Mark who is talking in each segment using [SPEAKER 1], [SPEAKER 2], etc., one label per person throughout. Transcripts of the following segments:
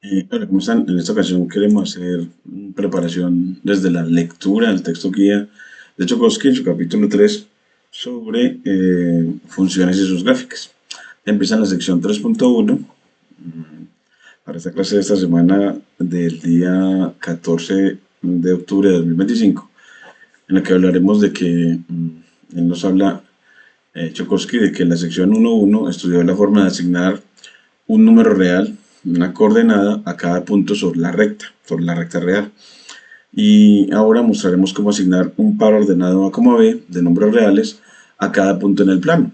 [SPEAKER 1] Hola, ¿cómo están? En esta ocasión queremos hacer preparación desde la lectura del texto guía de Chomsky en su capítulo 3 sobre funciones y sus gráficas. Empieza en la sección 3.1 para esta clase de esta semana del día 14 de octubre de 2025, en la que hablaremos de que él nos habla, Chomsky, de que en la sección 1.1 estudió la forma de asignar un número real, una coordenada a cada punto sobre la recta real. Y ahora mostraremos cómo asignar un par ordenado A, B de números reales a cada punto en el plano.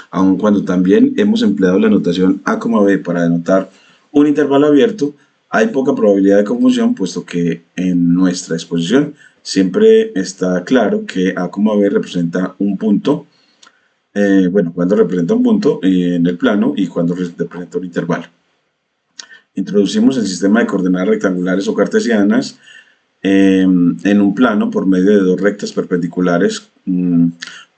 [SPEAKER 1] Aun cuando también hemos empleado la notación A, B para denotar un intervalo abierto, hay poca probabilidad de confusión, puesto que en nuestra exposición siempre está claro que A, B representa un punto, cuando representa un punto en el plano y cuando representa un intervalo. Introducimos el sistema de coordenadas rectangulares o cartesianas en un plano por medio de dos rectas perpendiculares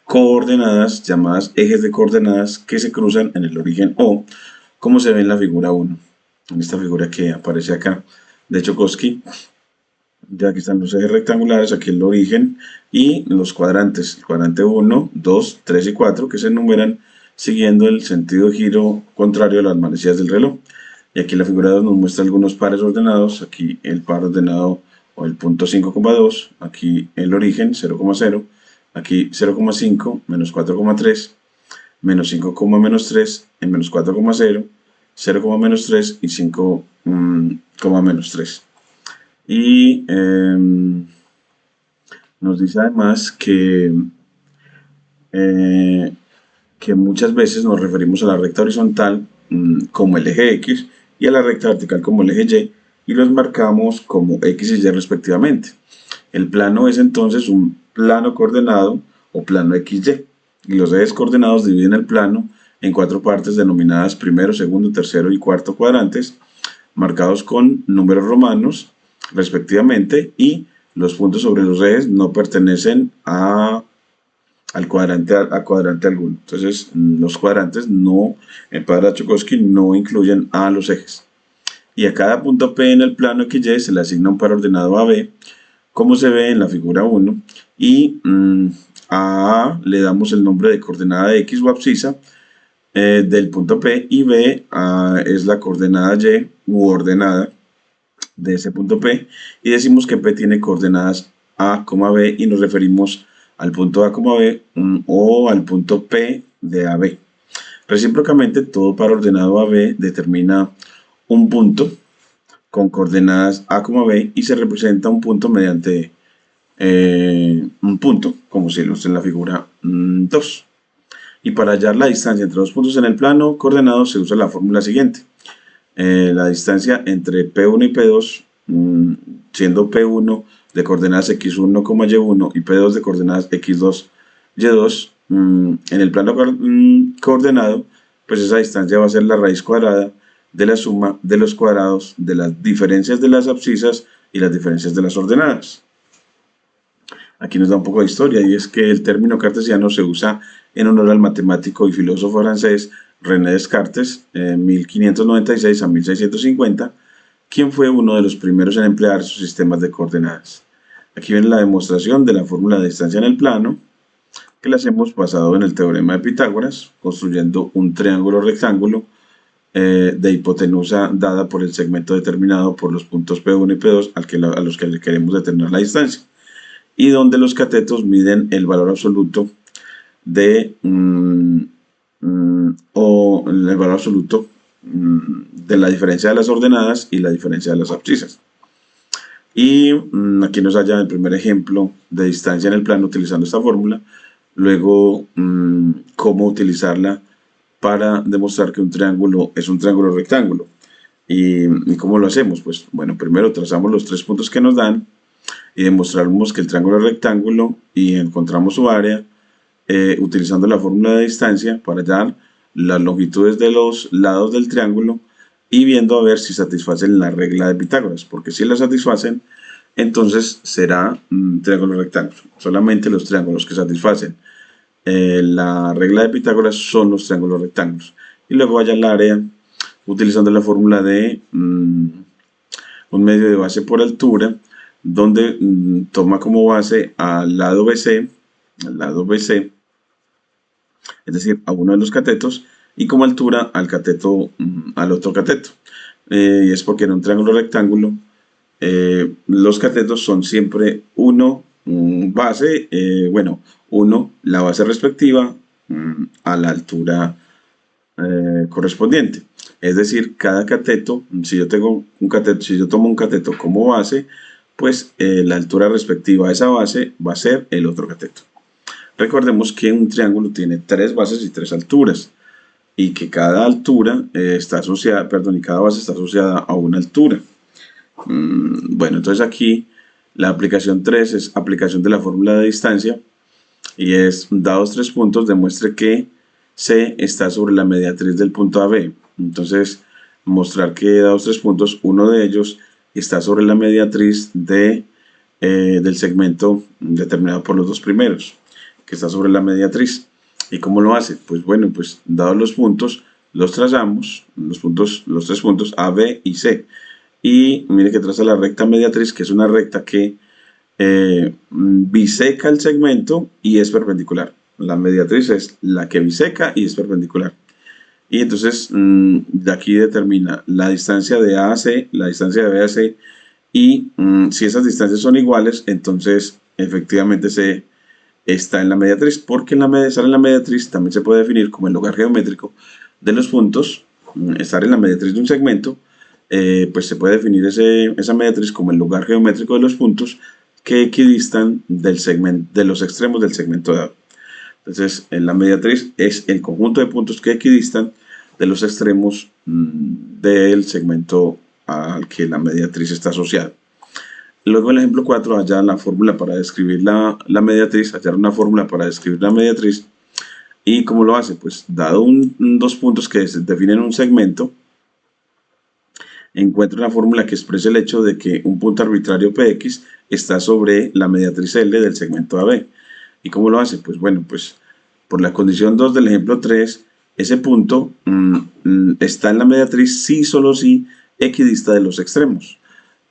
[SPEAKER 1] coordenadas llamadas ejes de coordenadas que se cruzan en el origen O, como se ve en la figura 1, en esta figura que aparece acá de Chomsky. Ya aquí están los ejes rectangulares, aquí el origen y los cuadrantes, el cuadrante 1, 2, 3 y 4, que se enumeran siguiendo el sentido de giro contrario a las manecillas del reloj. Y aquí la figura 2 nos muestra algunos pares ordenados, aquí el par ordenado o el punto 5,2, aquí el origen 0,0, aquí 0,5, menos 4,3, menos 5, menos 3, en menos 4,0, 0, menos 3 y 5, menos 3. Y nos dice además eh, que muchas veces nos referimos a la recta horizontal como el eje X y a la recta vertical como el eje Y, y los marcamos como X y Y respectivamente. El plano es entonces un plano coordenado o plano XY, y los ejes coordenados dividen el plano en cuatro partes denominadas primero, segundo, tercero y cuarto cuadrantes, marcados con números romanos respectivamente, y los puntos sobre los ejes no pertenecen a cuadrante alguno. Entonces, los cuadrantes no, en para Chomsky no incluyen a los ejes. Y a cada punto P en el plano XY se le asigna un par ordenado AB, como se ve en la figura 1, y a A le damos el nombre de coordenada de X o abscisa del punto P, y B es la coordenada Y u ordenada de ese punto P, y decimos que P tiene coordenadas A, B, y nos referimos al punto A, B o al punto P de AB. Recíprocamente, todo par ordenado AB determina un punto con coordenadas A, B, y se representa un punto mediante un punto, como se ilustra en la figura 2. Y para hallar la distancia entre dos puntos en el plano coordenado se usa la fórmula siguiente. La distancia entre P1 y P2, siendo P1 de coordenadas x1, y y P2 de coordenadas x2, y2, en el plano coordenado, pues esa distancia va a ser la raíz cuadrada de la suma de los cuadrados de las diferencias de las abscisas y las diferencias de las ordenadas. Aquí nos da un poco de historia, y es que el término cartesiano se usa en honor al matemático y filósofo francés René Descartes, 1596 a 1650, quien fue uno de los primeros en emplear sus sistemas de coordenadas. Aquí viene la demostración de la fórmula de distancia en el plano, que la hemos basado en el teorema de Pitágoras, construyendo un triángulo rectángulo de hipotenusa dada por el segmento determinado por los puntos P1 y P2 a los que le queremos determinar la distancia, y donde los catetos miden el valor absoluto de o el valor absoluto de la diferencia de las ordenadas y la diferencia de las abscisas. Y aquí nos halla el primer ejemplo de distancia en el plano utilizando esta fórmula. Luego, cómo utilizarla para demostrar que un triángulo es un triángulo rectángulo. ¿Y cómo lo hacemos? Pues bueno, primero trazamos los tres puntos que nos dan y demostramos que el triángulo es rectángulo, y encontramos su área utilizando la fórmula de distancia para hallar las longitudes de los lados del triángulo y viendo a ver si satisfacen la regla de Pitágoras, porque si la satisfacen, entonces será un triángulo rectángulo. Solamente los triángulos que satisfacen la regla de Pitágoras son los triángulos rectángulos. Y luego hallar el área utilizando la fórmula de un medio de base por altura, donde toma como base al lado BC, es decir, a uno de los catetos, y como altura al cateto, al otro cateto. Y es porque en un triángulo rectángulo los catetos son siempre uno base, uno la base respectiva a la altura correspondiente. Es decir, cada cateto, si yo tengo un cateto, si yo tomo un cateto como base, pues la altura respectiva a esa base va a ser el otro cateto. Recordemos que un triángulo tiene 3 bases y 3 alturas, y que cada altura está asociada, perdón, y cada base está asociada a una altura. Bueno, entonces aquí la aplicación 3 es aplicación de la fórmula de distancia, y es, dados 3 puntos, demuestre que C está sobre la mediatriz del punto AB. Entonces, mostrar que dados 3 puntos, uno de ellos está sobre la mediatriz del segmento determinado por los dos primeros, que está sobre la mediatriz. ¿Y cómo lo hace? Pues bueno, pues dados los puntos, los trazamos, los 3 puntos A, B y C. Y mire que traza la recta mediatriz, que es una recta que biseca el segmento y es perpendicular. La mediatriz es la que biseca y es perpendicular. Y entonces de aquí determina la distancia de A a C, la distancia de B a C, y si esas distancias son iguales, entonces efectivamente se está en la mediatriz, porque estar en la mediatriz también se puede definir como el lugar geométrico de los puntos. Estar en la mediatriz de un segmento, pues se puede definir esa mediatriz como el lugar geométrico de los puntos que equidistan de los extremos del segmento dado. Entonces, en la mediatriz es el conjunto de puntos que equidistan de los extremos del segmento al que la mediatriz está asociada. Luego, en el ejemplo 4, hallar la fórmula para describir la mediatriz, hallar una fórmula para describir la mediatriz. ¿Y cómo lo hace? Pues dado dos puntos que definen un segmento, encuentra una fórmula que expresa el hecho de que un punto arbitrario Px está sobre la mediatriz L del segmento AB. ¿Y cómo lo hace? Pues bueno, pues por la condición 2 del ejemplo 3, ese punto está en la mediatriz si solo si equidista de los extremos.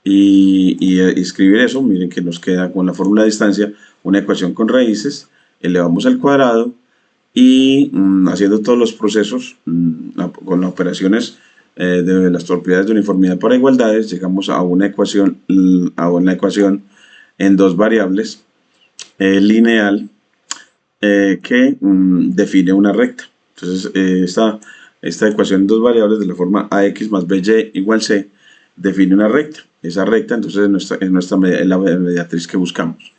[SPEAKER 1] Y escribir eso, miren que nos queda con la fórmula de distancia una ecuación con raíces, elevamos al cuadrado y haciendo todos los procesos con las operaciones de las propiedades de uniformidad para igualdades, llegamos a una ecuación en dos variables lineal que define una recta. Entonces esta ecuación en dos variables de la forma ax más by igual c define una recta. Esa recta entonces es la mediatriz que buscamos.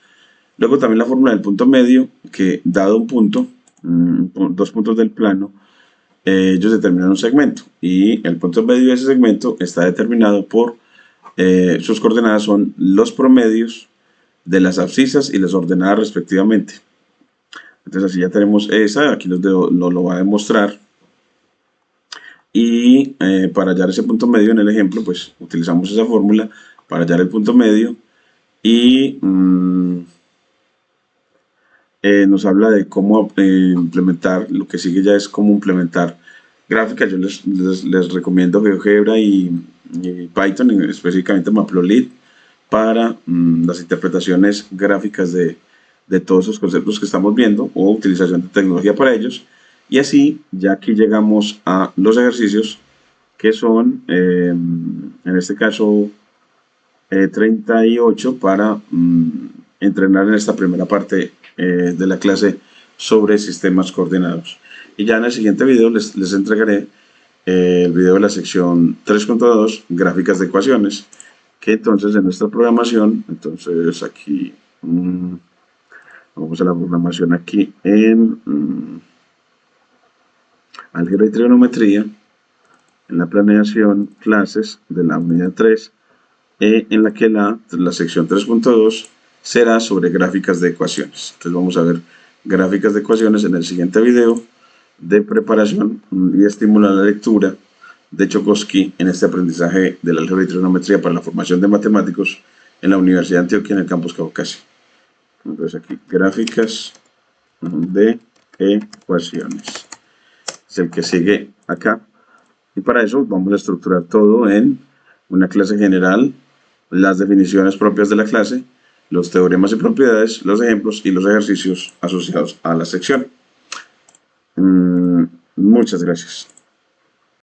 [SPEAKER 1] Luego también la fórmula del punto medio, que dado un punto, dos puntos del plano, ellos determinan un segmento, y el punto medio de ese segmento está determinado por sus coordenadas son los promedios de las abscisas y las ordenadas respectivamente. Entonces así ya tenemos esa, aquí nos lo va a demostrar. Y para hallar ese punto medio en el ejemplo, pues utilizamos esa fórmula para hallar el punto medio, y nos habla de cómo implementar. Lo que sigue ya es cómo implementar gráficas. Yo les recomiendo GeoGebra y Python, específicamente Matplotlib, para las interpretaciones gráficas de todos esos conceptos que estamos viendo, o utilización de tecnología para ellos. Y así, ya aquí llegamos a los ejercicios, que son, en este caso, 38, para entrenar en esta primera parte de la clase sobre sistemas coordenados. Y ya en el siguiente video les entregaré el video de la sección 3.2, gráficas de ecuaciones, que entonces en nuestra programación, entonces aquí, vamos a la programación aquí en álgebra y trigonometría, en la planeación, clases de la unidad 3, en la que la sección 3.2 será sobre gráficas de ecuaciones. Entonces vamos a ver gráficas de ecuaciones en el siguiente video de preparación y estimular la lectura de Chokosky en este aprendizaje de la álgebra y trigonometría para la formación de matemáticos en la Universidad de Antioquia, en el campus Caucasia. Entonces aquí, gráficas de ecuaciones. Es el que sigue acá. Y para eso vamos a estructurar todo en una clase general las definiciones propias de la clase, los teoremas y propiedades, los ejemplos y los ejercicios asociados a la sección. Muchas gracias.